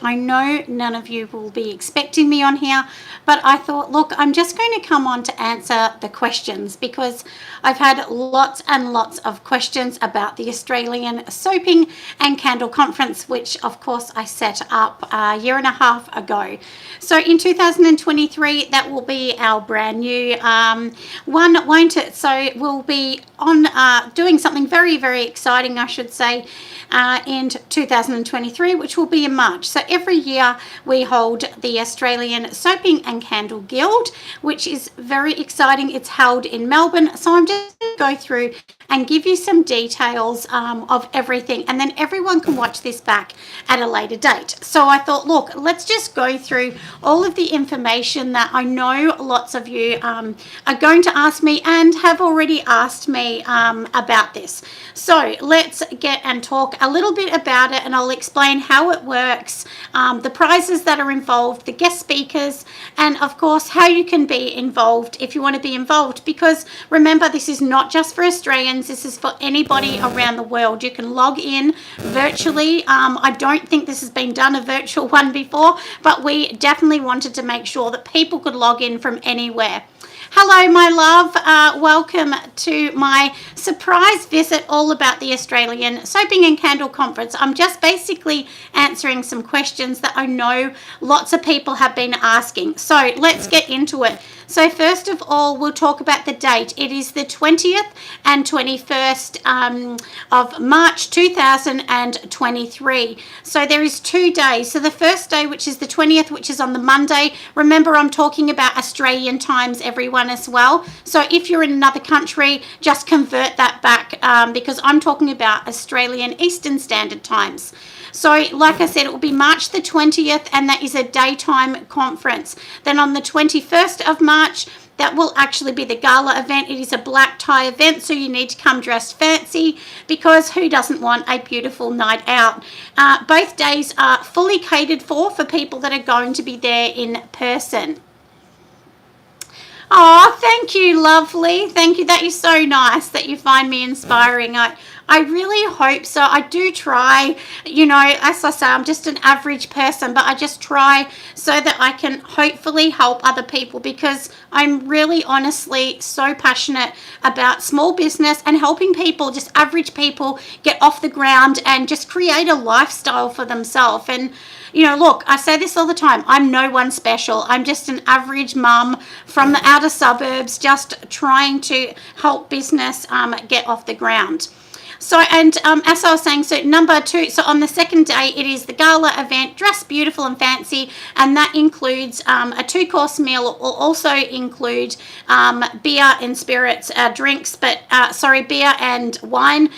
I know none of you will be expecting me on here, but I thought, look, I'm just going to come on to answer the questions because I've had lots and lots of questions about the Australian Soaping and Candle Conference, which of course I set up a year and a half ago. So in 2023, that will be our brand new one, won't it? So we'll be on doing something very, very exciting, I should say, in 2023, which will be in March. So every year we hold the Australian Soaping and Candle Guild, which is very exciting. It's held in Melbourne. So I'm just going to go through and give you some details of everything, and then everyone can watch this back at a later date. So I thought, look, let's just go through all of the information that I know lots of you are going to ask me and have already asked me about this. So let's get and talk a little bit about it, and I'll explain how it works, the prizes that are involved, the guest speakers, and of course how you can be involved if you want to be involved, because remember, this is not just for Australians, this is for anybody around the world. You can log in virtually. I don't think this has been done a virtual one before, but we definitely wanted to make sure that people could log in from anywhere. Hello, my love. Welcome to my surprise visit all about the Australian Soaping and Candle Conference. I'm just basically answering some questions that I know lots of people have been asking. So let's get into it. So first of all, we'll talk about the date. It is the 20th and 21st of March 2023. So there is 2 days. So the first day, which is the 20th, which is on the Monday. Remember, I'm talking about Australian times, everyone, as well. So if you're in another country, just convert that back because I'm talking about Australian Eastern Standard Times. So like I said, it will be March the 20th, and that is a daytime conference. Then on the 21st of March, that will actually be the gala event. It is a black tie event, so you need to come dressed fancy because who doesn't want a beautiful night out? Both days are fully catered for people that are going to be there in person. Oh, thank you, lovely. Thank you. That is so nice that you find me inspiring. I really hope so. I do try, you know, as I say, I'm just an average person, but I just try so that I can hopefully help other people, because I'm really honestly so passionate about small business and helping people, just average people, get off the ground and just create a lifestyle for themselves. And you know, look, I say this all the time. I'm no one special. I'm just an average mum from the outer suburbs, just trying to help business get off the ground. So, and as I was saying, so number 2, so on the second day, it is the gala event, dress beautiful and fancy, and that includes a 2-course meal. It will also include beer and spirits, drinks, but beer and wine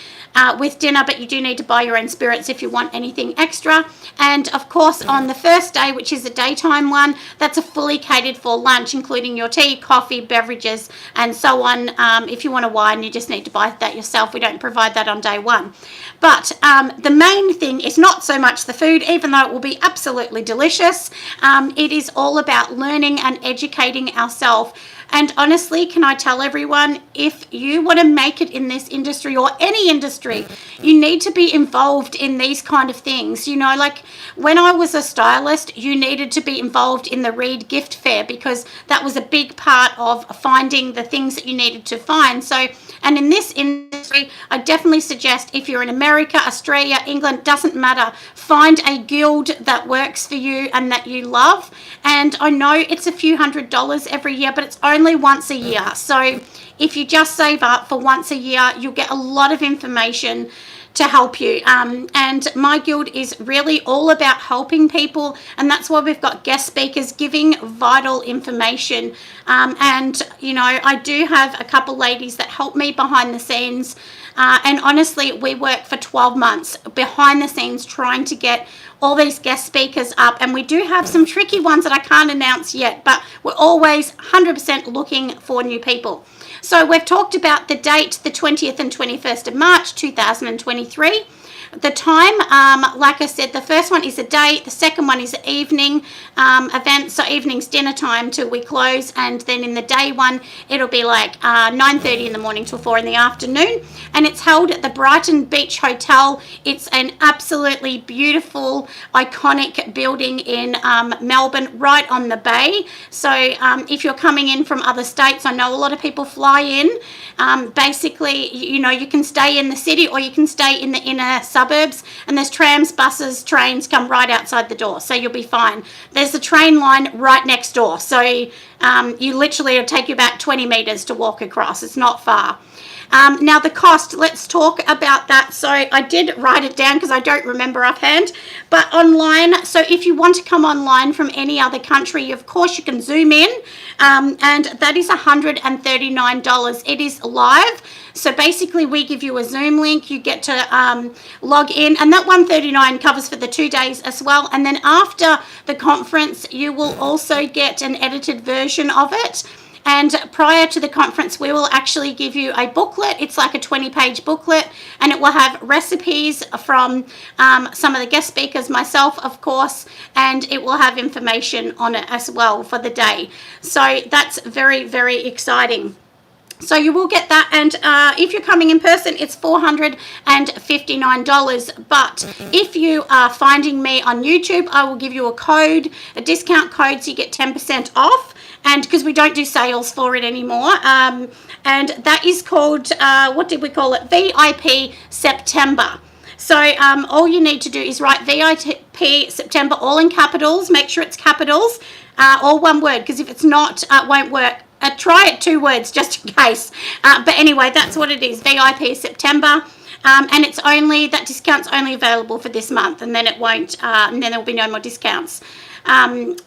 with dinner, but you do need to buy your own spirits if you want anything extra. And of course, on the first day, which is the daytime one, that's a fully catered for lunch, including your tea, coffee, beverages, and so on. If you want a wine, you just need to buy that yourself. We don't provide that on day one. But the main thing is not so much the food, even though it will be absolutely delicious. It is all about learning and educating ourselves. And honestly, can I tell everyone, if you want to make it in this industry or any industry, you need to be involved in these kind of things. You know, like when I was a stylist, you needed to be involved in the Reed gift fair because that was a big part of finding the things that you needed to find. So, and in this industry, I definitely suggest if you're in America, Australia, England, doesn't matter, find a guild that works for you and that you love. And I know it's a few $100s every year, but it's only once a year. So if you just save up for once a year, you'll get a lot of information to help you. And my guild is really all about helping people, and that's why we've got guest speakers giving vital information. And you know, I do have a couple ladies that help me behind the scenes, and honestly, we work for 12 months behind the scenes trying to get all these guest speakers up, and we do have some tricky ones that I can't announce yet, but we're always 100% looking for new people. So we've talked about the date, the 20th and 21st of March 2023. the time, like I said, the first one is a day, the second one is an evening event, so evening's dinner time till we close, and then in the day one it'll be like 9:30 in the morning till 4 in the afternoon, and it's held at the Brighton Beach Hotel. It's an absolutely beautiful, iconic building in Melbourne, right on the bay. So if you're coming in from other states, I know a lot of people fly in. Basically, you know, you can stay in the city or you can stay in the inner suburbs, and there's trams, buses, trains come right outside the door, so you'll be fine. There's a train line right next door, so you literally, it'll take you about 20 meters to walk across. It's not far. Now the cost, let's talk about that. So I did write it down because I don't remember offhand, but online, so if you want to come online from any other country, of course you can Zoom in, and that is $139. It is live. So basically we give you a Zoom link, you get to log in, and that $139 covers for the 2 days as well. And then after the conference, you will also get an edited version of it. And prior to the conference, we will actually give you a booklet. It's like a 20-page booklet, and it will have recipes from some of the guest speakers, myself, of course, and it will have information on it as well for the day. So that's very, very exciting. So you will get that, and if you're coming in person, it's $459. But if you are finding me on YouTube, I will give you a code, a discount code, so you get 10% off. And because we don't do sales for it anymore, and that is called, what did we call it? VIP September. So all you need to do is write VIP September, all in capitals. Make sure it's capitals, all one word, because if it's not, it won't work. Try it 2 words just in case. But anyway, that's what it is, VIP September. And it's only, that discount's only available for this month, and then it won't, and then there will be no more discounts.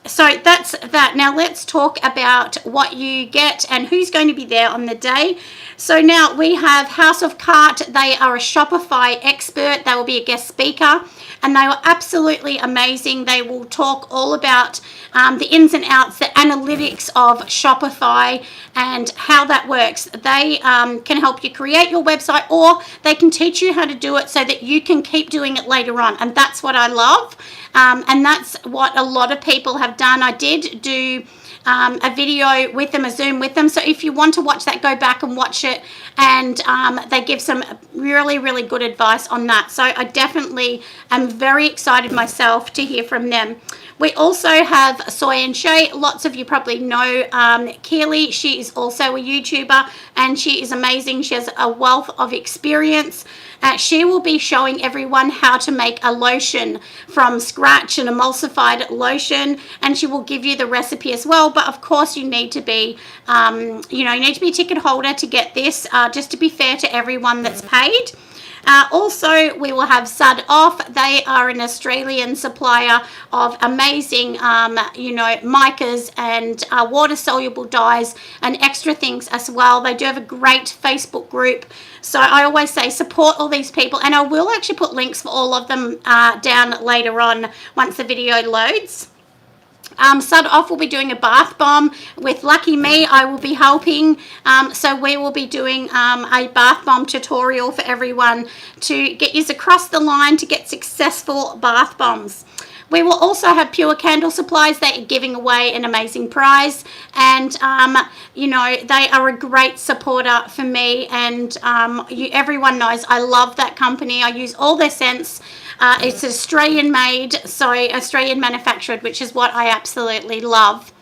So that's that. Now let's talk about what you get and who's going to be there on the day. So now we have House of Cart. They are a Shopify expert. They will be a guest speaker, and they are absolutely amazing. They will talk all about the ins and outs, the analytics of Shopify and how that works. They can help you create your website, or they can teach you how to do it so that you can keep doing it later on. And that's what I love. And that's what a lot of people have done. I did do a video with them, a Zoom with them. So if you want to watch that, go back and watch it. And they give some really, really good advice on that. So I definitely am very excited myself to hear from them. We also have Soy and Shea. Lots of you probably know Keely. She is also a YouTuber, and she is amazing. She has a wealth of experience. She will be showing everyone how to make a lotion from scratch, an emulsified lotion, and she will give you the recipe as well. But of course, you need to be, you need to be a ticket holder to get this, just to be fair to everyone that's paid. Also, we will have Suds. They are an Australian supplier of amazing, micas and water-soluble dyes and extra things as well. They do have a great Facebook group. So I always say support all these people, and I will actually put links for all of them down later on once the video loads. Suds will be doing a bath bomb with Lucky Me. I will be helping. So we will be doing a bath bomb tutorial for everyone to get you across the line to get successful bath bombs. We will also have Pure Candle Supplies. They are giving away an amazing prize, and they are a great supporter for me, and everyone knows I love that company. I use all their scents. It's Australian made, so Australian manufactured, which is what I absolutely love.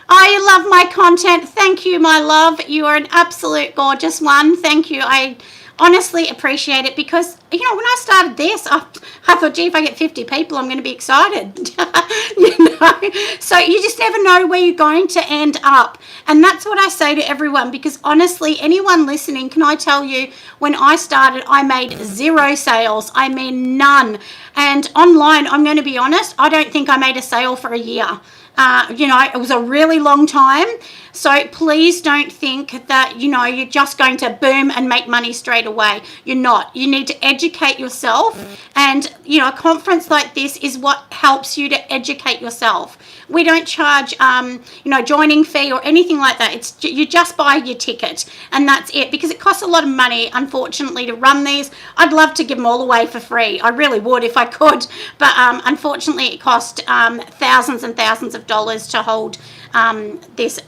I love my content. Thank you, my love. You are an absolute gorgeous one. Thank you. I honestly appreciate it, because when I started this, I thought, gee, if I get 50 people, I'm going to be excited. So you just never know where you're going to end up, and that's what I say to everyone, because honestly, anyone listening, can I tell you, when I started, I made 0 sales. I mean, none. And online, I'm going to be honest, I don't think I made a sale for a year. You know, it was a really long time. So please don't think that, you know, you're just going to boom and make money straight away. You're not. You need to educate yourself. And, you know, a conference like this is what helps you to educate yourself. We don't charge, you know, joining fee or anything like that. It's you just buy your ticket and that's it, because it costs a lot of money, unfortunately, to run these. I'd love to give them all away for free. I really would if I could. But unfortunately, it cost thousands and thousands of dollars to hold this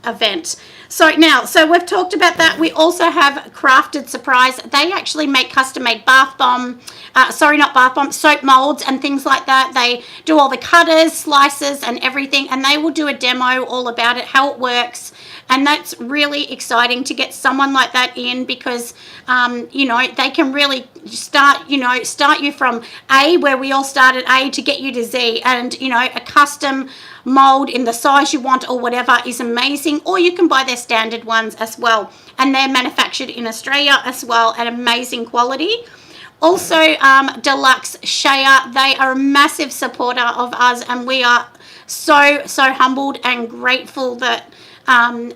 event. So we've talked about that. We also have Crafted Surprise. They actually make custom-made soap molds and things like that. They do all the cutters, slices, and everything, and they will do a demo all about it, how it works. And that's really exciting to get someone like that in, because, you know, they can really start you from A, where we all start at A, to get you to Z. And, you know, a custom mold in the size you want or whatever is amazing. Or you can buy their standard ones as well. And they're manufactured in Australia as well at amazing quality. Also, Deluxe Shea, they are a massive supporter of us, and we are so humbled and grateful that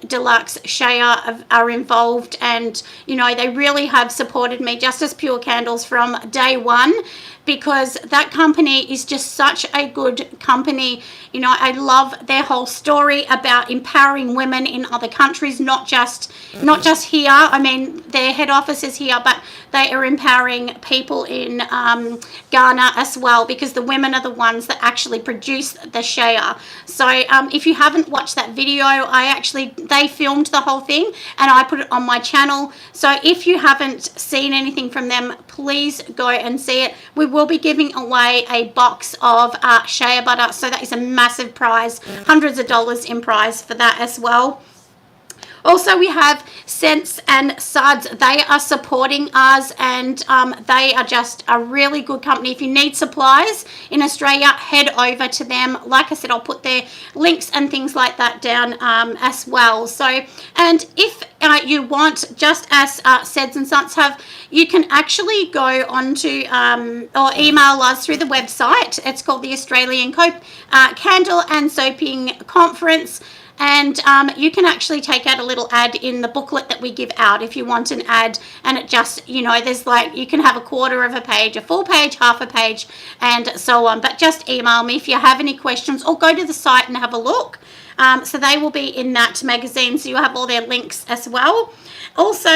Deluxe Shea are involved. And, you know, they really have supported me just as Pure Candles from day one, because that company is just such a good company. You know, I love their whole story about empowering women in other countries, not just here. I mean, their head office is here, but they are empowering people in Ghana as well, because the women are the ones that actually produce the shea. So if you haven't watched that video, they filmed the whole thing and I put it on my channel. So if you haven't seen anything from them, please go and see it. We will be giving away a box of shea butter, so that is a massive prize, hundreds of dollars in prize for that as well. Also, we have Skinson and Suds. They are supporting us, and they are just a really good company. If you need supplies in Australia, head over to them. Like I said, I'll put their links and things like that down as well. So, and if you want, just as Suds and Suds have, you can actually go onto or email us through the website. It's called the Australian Co Candle and Soaping Conference. And you can actually take out a little ad in the booklet that we give out if you want an ad. And it just, you know, there's like, you can have a quarter of a page, a full page, half a page, and so on. But just email me if you have any questions, or go to the site and have a look. So they will be in that magazine, so you'll have all their links as well. Also,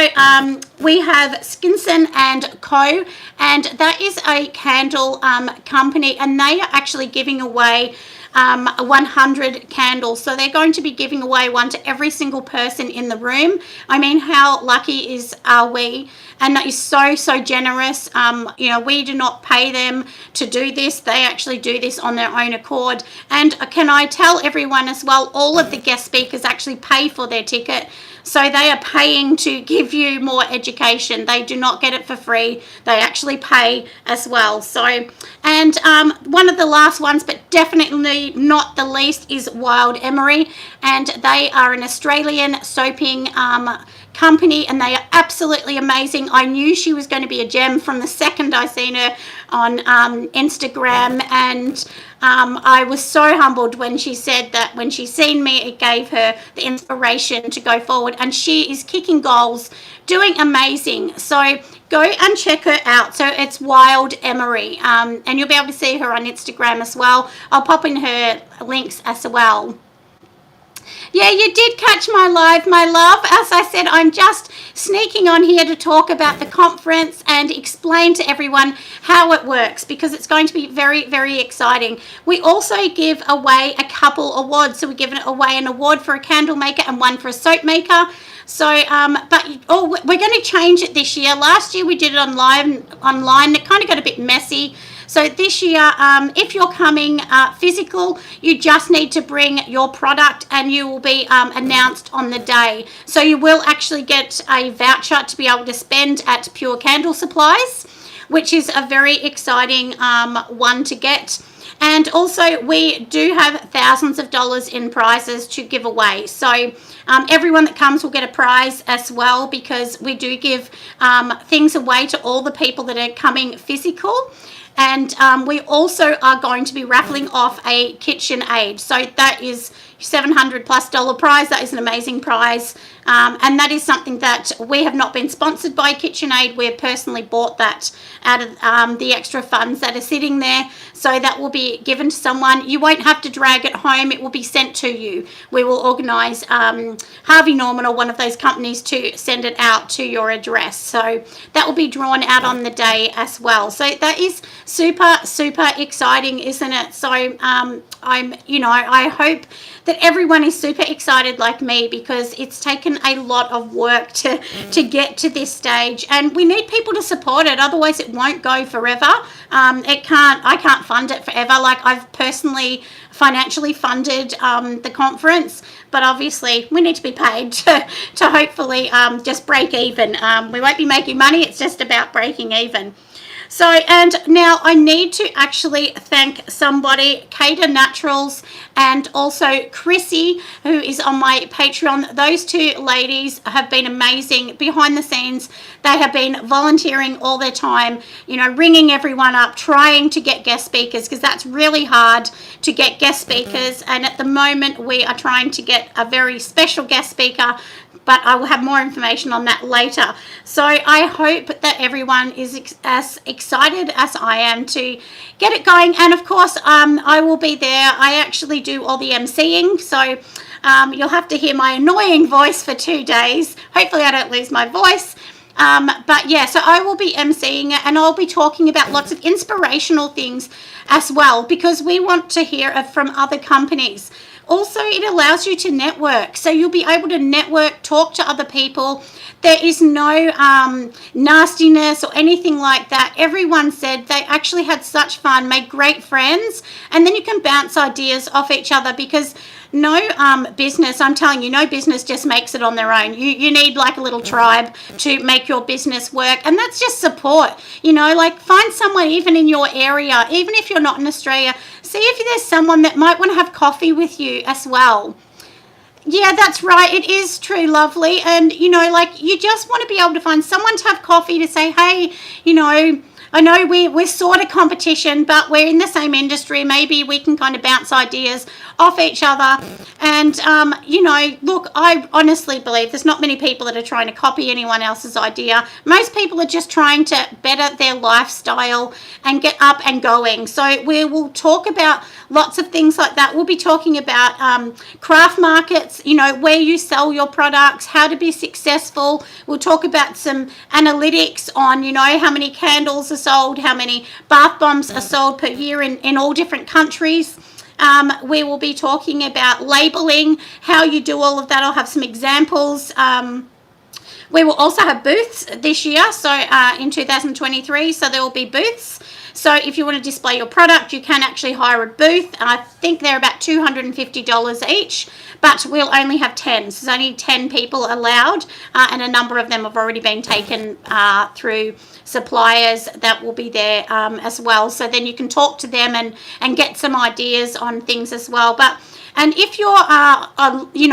we have Skinson and Co, and that is a candle company, and they are actually giving away 100 candles. So they're going to be giving away one to every single person in the room. I mean, how lucky are we? And that is so generous. You know, we do not pay them to do this. They actually do this on their own accord. And can I tell everyone as well, all of the guest speakers actually pay for their ticket. So they are paying to give you more education. They do not get it for free. They actually pay as well. So, and one of the last ones, but definitely not the least, is Wild Emery. And they are an Australian soaping company, and they are absolutely amazing. I knew she was going to be a gem from the second I seen her on Instagram, and I was so humbled when she said that when she seen me, it gave her the inspiration to go forward, and she is kicking goals, doing amazing. So go and check her out. So it's Wild Emery, and you'll be able to see her on Instagram as well. I'll pop in her links as well. Yeah, you did catch my live, my love. As I said, I'm just sneaking on here to talk about the conference and explain to everyone how it works, because it's going to be very exciting. We also give away a couple awards. So we're giving away an award for a candle maker and one for a soap maker. So, we're going to change it this year. Last year we did it online. It kind of got a bit messy. So this year, if you're coming physical, you just need to bring your product, and you will be announced on the day. So you will actually get a voucher to be able to spend at Pure Candle Supplies, which is a very exciting one to get. And also, we do have thousands of dollars in prizes to give away. So everyone that comes will get a prize as well, because we do give things away to all the people that are coming physical. And we also are going to be raffling off a KitchenAid. So that is $700+ prize. That is an amazing prize. And that is something that we have not been sponsored by KitchenAid. We've personally bought that out of the extra funds that are sitting there. So that will be given to someone. You won't have to drag it home. It will be sent to you. We will organise Harvey Norman or one of those companies to send it out to your address. So that will be drawn out on the day as well. So that is super, super exciting, isn't it? So I hope that everyone is super excited like me, because it's taken a lot of work to get to this stage, and we need people to support it, otherwise it won't go forever. I can't fund it forever. Like, I've personally financially funded the conference, but obviously we need to be paid to hopefully just break even. We won't be making money, it's just about breaking even. So, and now I need to actually thank somebody, Cater Naturals, and also Chrissy, who is on my Patreon. Those two ladies have been amazing behind the scenes. They have been volunteering all their time, ringing everyone up, trying to get guest speakers, because that's really hard to get guest speakers. And at the moment, we are trying to get a very special guest speaker, but I will have more information on that later. So I hope that everyone is as excited as I am to get it going. And of course, I will be there. I actually do all the emceeing, so you'll have to hear my annoying voice for 2 days. Hopefully I don't lose my voice. But yeah, so I will be emceeing it, and I'll be talking about lots of inspirational things as well, because we want to hear from other companies. Also, it allows you to network. So you'll be able to network, talk to other people. There is no nastiness or anything like that. Everyone said they actually had such fun, made great friends, and then you can bounce ideas off each other, because no business, I'm telling you, no business just makes it on their own. You need like a little tribe to make your business work, and that's just support. Like, find someone even in your area, even if you're not in Australia. See if there's someone that might want to have coffee with you as well. Yeah, that's right. It is true, lovely. And, like, you just want to be able to find someone to have coffee, to say, hey, I know we're sort of competition, but we're in the same industry. Maybe we can kind of bounce ideas off each other. And, look, I honestly believe there's not many people that are trying to copy anyone else's idea. Most people are just trying to better their lifestyle and get up and going. So we will talk about lots of things like that. We'll be talking about craft markets, where you sell your products, how to be successful. We'll talk about some analytics on, how many candles are sold, how many bath bombs are sold per year in all different countries. We will be talking about labeling, how you do all of that. I'll have some examples. We will also have booths this year, so in 2023, so there will be booths. So if you want to display your product, you can actually hire a booth. I think they're about $250 each, but we'll only have 10. So there's only 10 people allowed, and a number of them have already been taken through suppliers that will be there as well. So then you can talk to them and get some ideas on things as well. And if you're,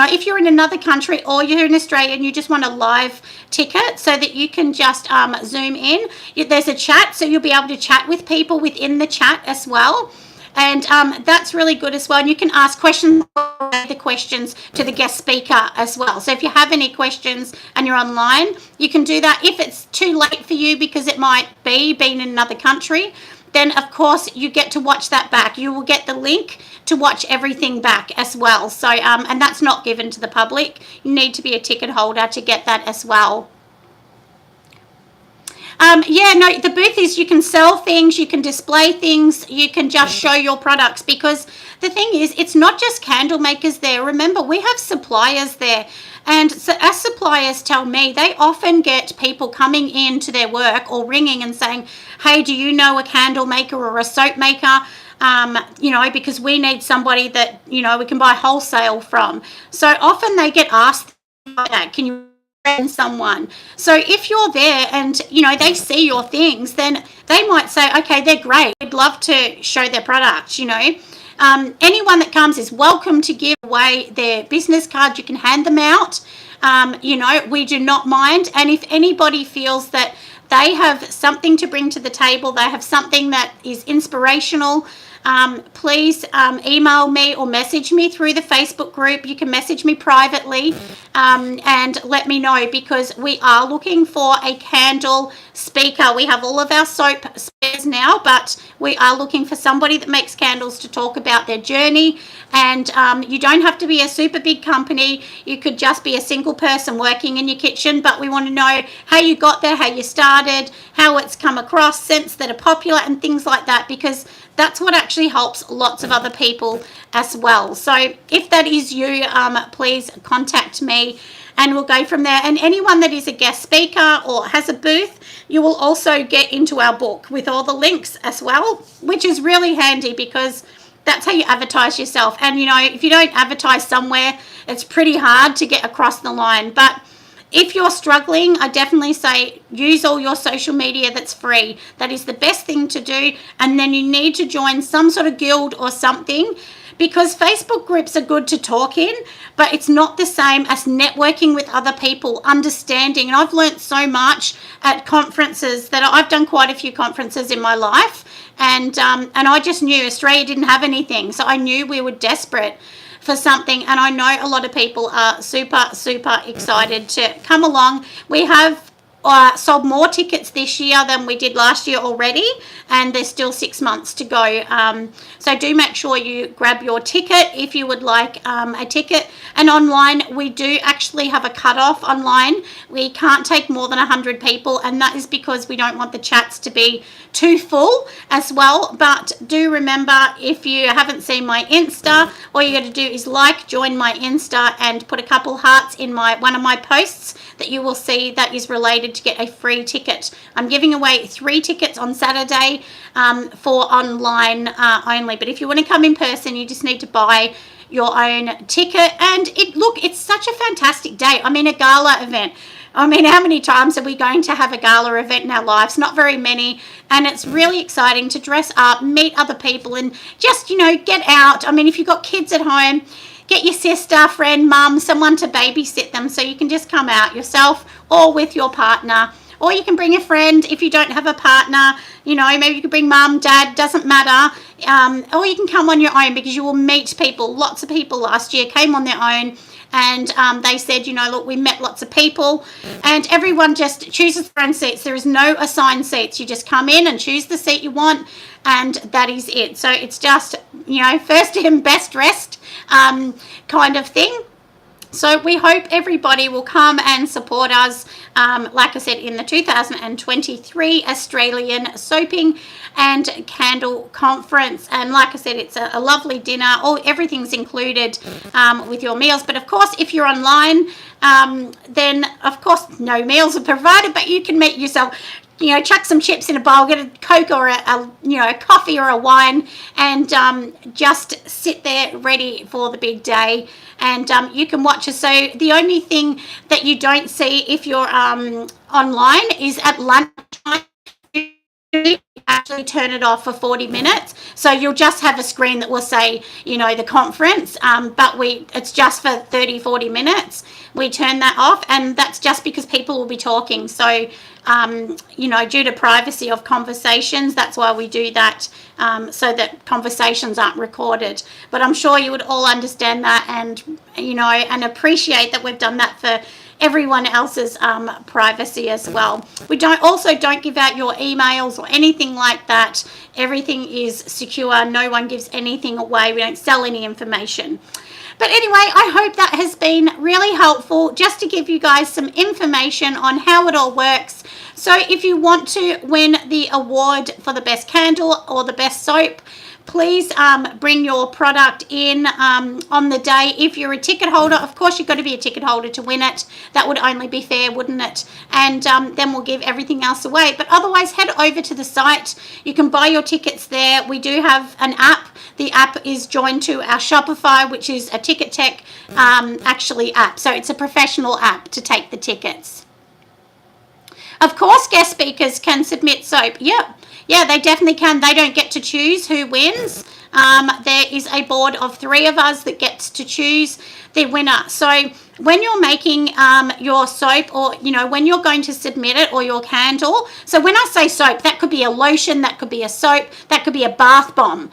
if you're in another country or you're in Australia and you just want a live ticket so that you can just Zoom in, there's a chat, so you'll be able to chat with people within the chat as well. And that's really good as well. And you can ask questions, the questions to the guest speaker as well. So if you have any questions and you're online, you can do that. If it's too late for you because it might be being in another country, then of course you get to watch that back. You will get the link to watch everything back as well. So, and that's not given to the public. You need to be a ticket holder to get that as well. The booth is, you can sell things, you can display things, you can just show your products, because the thing is, it's not just candle makers there. Remember, we have suppliers there. And so as suppliers tell me, they often get people coming into their work or ringing and saying, hey, do you know a candle maker or a soap maker? Because we need somebody that, we can buy wholesale from. So often they get asked that, can you recommend someone? So if you're there and, they see your things, then they might say, okay, they're great. We'd love to show their products, Anyone that comes is welcome to give away their business cards. You can hand them out. We do not mind. And if anybody feels that They have something to bring to the table. They have something that is inspirational. Please email me or message me through the Facebook group. You can message me privately and let me know, because we are looking for a candle speaker. We have all of our soap spares now, but we are looking for somebody that makes candles to talk about their journey. And you don't have to be a super big company. You could just be a single person working in your kitchen, but we want to know how you got there, how you started, how it's come across, scents that are popular and things like that, because that's what actually helps lots of other people as well. So if that is you, please contact me and we'll go from there. And anyone that is a guest speaker or has a booth, you will also get into our book with all the links as well, which is really handy because that's how you advertise yourself. And, you know, if you don't advertise somewhere, it's pretty hard to get across the line. But if you're struggling, I definitely say use all your social media that's free. That is the best thing to do. And then you need to join some sort of guild or something, because Facebook groups are good to talk in, but it's not the same as networking with other people, understanding. And I've learnt so much at conferences, that I've done quite a few conferences in my life, and I just knew Australia didn't have anything. So I knew we were desperate for something, and I know a lot of people are super excited to come along. We have sold more tickets this year than we did last year already, and there's still 6 months to go. So do make sure you grab your ticket if you would like a ticket. And online, we do actually have a cutoff online. We can't take more than 100 people, and that is because we don't want the chats to be too full as well. But do remember, if you haven't seen my Insta, all you got to do is join my Insta and put a couple hearts in one of my posts that you will see that is related to get a free ticket. I'm giving away 3 tickets on Saturday for online only. But if you want to come in person, you just need to buy your own ticket. And it's such a fantastic day. I mean, a gala event. I mean, how many times are we going to have a gala event in our lives? Not very many. And it's really exciting to dress up, meet other people, and just, you know, get out. I mean, if you've got kids at home, get your sister, friend, mum, someone to babysit them, so you can just come out yourself or with your partner. Or you can bring a friend if you don't have a partner. You know, maybe you could bring mum, dad, doesn't matter. Or you can come on your own, because you will meet people. Lots of people last year came on their own, and they said, you know, look, we met lots of people, and everyone just chooses their own seats. There is no assigned seats. You just come in and choose the seat you want, and that is it. So it's just, you know, first in, best dressed kind of thing. So we hope everybody will come and support us, like I said, in the 2023 Australian Soaping and Candle Conference. And like I said, it's a lovely dinner. Everything's included with your meals. But of course, if you're online, then of course no meals are provided, but you can make yourself, you know, chuck some chips in a bowl, get a Coke or a coffee or a wine, and just sit there ready for the big day. And you can watch us. So the only thing that you don't see if you're online is at lunchtime, you actually turn it off for 40 minutes. So you'll just have a screen that will say, you know, the conference, but it's just for 30-40 minutes. We turn that off, and that's just because people will be talking. So you know, due to privacy of conversations, that's why we do that, so that conversations aren't recorded. But I'm sure you would all understand that, and, you know, and appreciate that we've done that for everyone else's privacy as well. We don't give out your emails or anything like that. Everything is secure. No one gives anything away. We don't sell any information. But anyway, I hope that has been really helpful, just to give you guys some information on how it all works. So if you want to win the award for the best candle or the best soap, please bring your product in on the day. If you're a ticket holder, of course you've got to be a ticket holder to win it. That would only be fair, wouldn't it? And then we'll give everything else away. But otherwise, head over to the site. You can buy your tickets there. We do have an app. The app is joined to our Shopify, which is a Ticket Tech actually app. So it's a professional app to take the tickets. Of course, guest speakers can submit soap. Yeah, they definitely can. They don't get to choose who wins. There is a board of 3 of us that gets to choose the winner. So when you're making your soap, or when you're going to submit it, or your candle. So when I say soap, that could be a lotion, that could be a soap, that could be a bath bomb.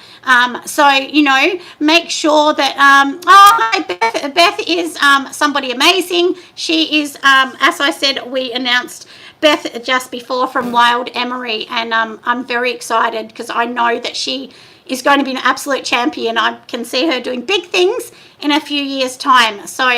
So make sure that hi, Beth is somebody amazing. She is as I said, we announced Beth just before from Wild Emery, and I'm very excited because I know that she is going to be an absolute champion. I can see her doing big things in a few years' time. So,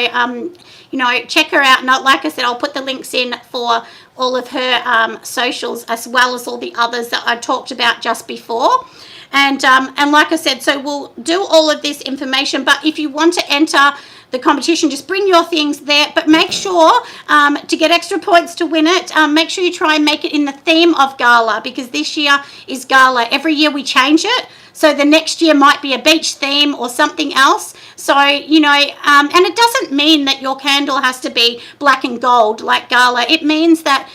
check her out. And like I said, I'll put the links in for all of her socials, as well as all the others that I talked about just before. And like I said, so we'll do all of this information. But if you want to enter the competition, just bring your things there, but make sure to get extra points to win it, make sure you try and make it in the theme of Gala, because this year is Gala. Every year we change it, so the next year might be a beach theme or something else. So and it doesn't mean that your candle has to be black and gold like Gala. It means that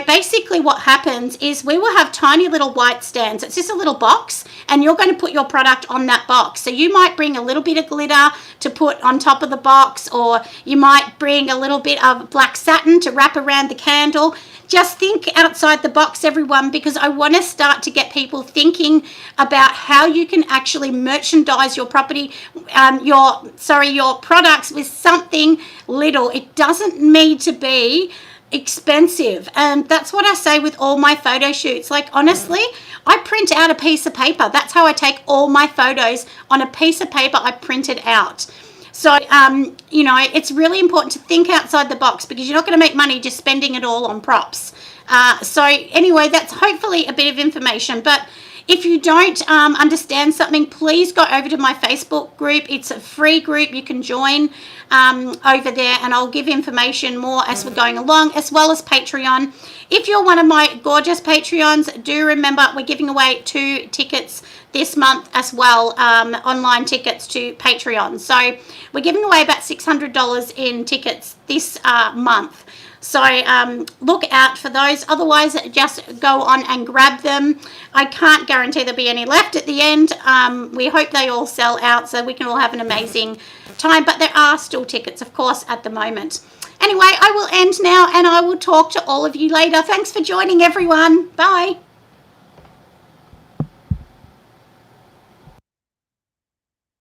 basically what happens is we will have tiny little white stands. It's just a little box, and you're going to put your product on that box. So you might bring a little bit of glitter to put on top of the box, or you might bring a little bit of black satin to wrap around the candle. Just think outside the box, everyone, because I want to start to get people thinking about how you can actually merchandise your your products with something little. It doesn't need to be expensive, and that's what I say with all my photo shoots. Like, honestly, I print out a piece of paper. That's how I take all my photos, on a piece of paper. I print it out. So it's really important to think outside the box, because you're not going to make money just spending it all on props. So anyway, that's hopefully a bit of information. But if you don't understand something, please go over to my Facebook group. It's a free group. You can join over there, and I'll give information more as we're going along, as well as Patreon. If you're one of my gorgeous Patreons, do remember we're giving away 2 tickets this month as well, online tickets to Patreon. So we're giving away about $600 in tickets this month. So look out for those. Otherwise, just go on and grab them. I can't guarantee there'll be any left at the end. We hope they all sell out so we can all have an amazing time. But there are still tickets, of course, at the moment. Anyway, I will end now, and I will talk to all of you later. Thanks for joining, everyone. Bye.